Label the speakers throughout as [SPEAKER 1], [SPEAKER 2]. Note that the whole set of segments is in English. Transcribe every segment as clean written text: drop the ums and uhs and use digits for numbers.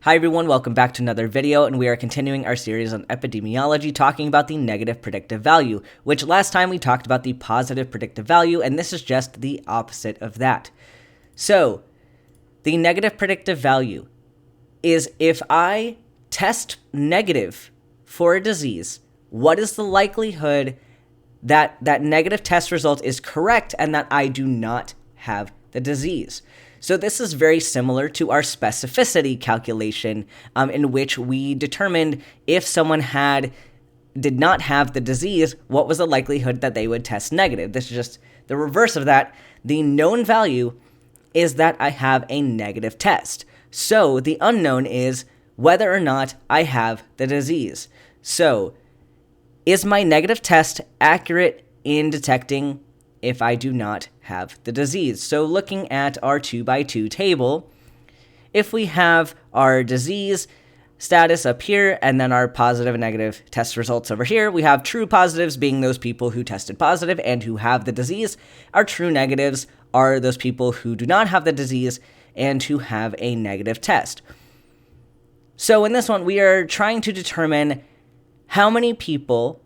[SPEAKER 1] Hi everyone, welcome back to another video, and we are continuing our series on epidemiology talking about the negative predictive value, which last time we talked about the positive predictive value, and this is just the opposite of that. So, the negative predictive value is if I test negative for a disease, what is the likelihood that that negative test result is correct and that I do not have the disease? So this is very similar to our specificity calculation, in which we determined if someone did not have the disease, what was the likelihood that they would test negative. This is just the reverse of that. The known value is that I have a negative test. So the unknown is whether or not I have the disease. So is my negative test accurate in detecting if I do not have the disease? So looking at our 2x2 table, if we have our disease status up here and then our positive and negative test results over here, we have true positives being those people who tested positive and who have the disease. Our true negatives are those people who do not have the disease and who have a negative test. So in this one, we are trying to determine how many people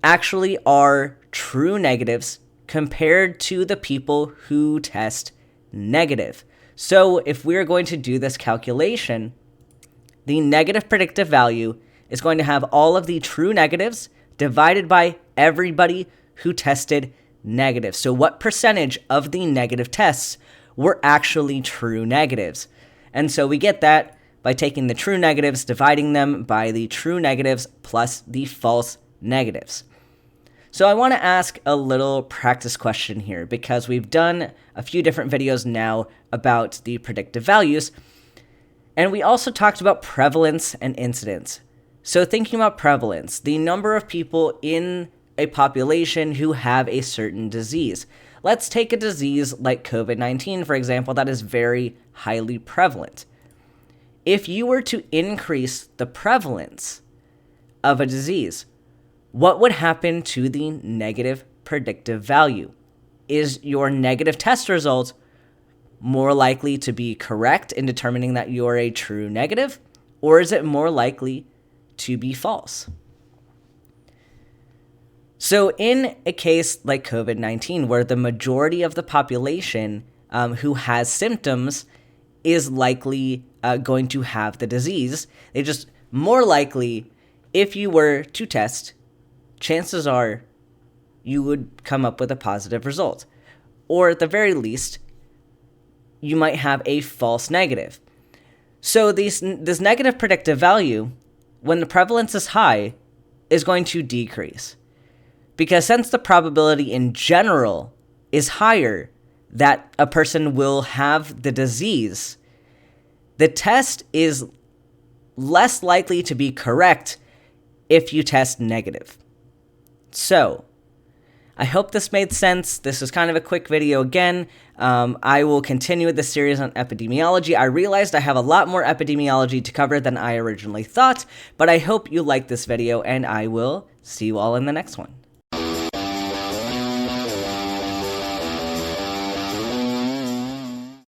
[SPEAKER 1] actually are true negatives compared to the people who test negative. So if we're going to do this calculation, the negative predictive value is going to have all of the true negatives divided by everybody who tested negative. So what percentage of the negative tests were actually true negatives? And so we get that by taking the true negatives, dividing them by the true negatives plus the false negatives. So I want to ask a little practice question here, because we've done a few different videos now about the predictive values, and we also talked about prevalence and incidence. So thinking about prevalence, the number of people in a population who have a certain disease. Let's take a disease like COVID-19, for example, that is very highly prevalent. If you were to increase the prevalence of a disease, what would happen to the negative predictive value? Is your negative test result more likely to be correct in determining that you're a true negative, or is it more likely to be false? So in a case like COVID-19, where the majority of the population who has symptoms is likely going to have the disease, they just more likely, if you were to test, chances are you would come up with a positive result. Or at the very least, you might have a false negative. So this negative predictive value, when the prevalence is high, is going to decrease. Because since the probability in general is higher that a person will have the disease, the test is less likely to be correct if you test negative. So, I hope this made sense. This is kind of a quick video again. I will continue with this series on epidemiology. I realized I have a lot more epidemiology to cover than I originally thought, but I hope you liked this video, and I will see you all in the next one.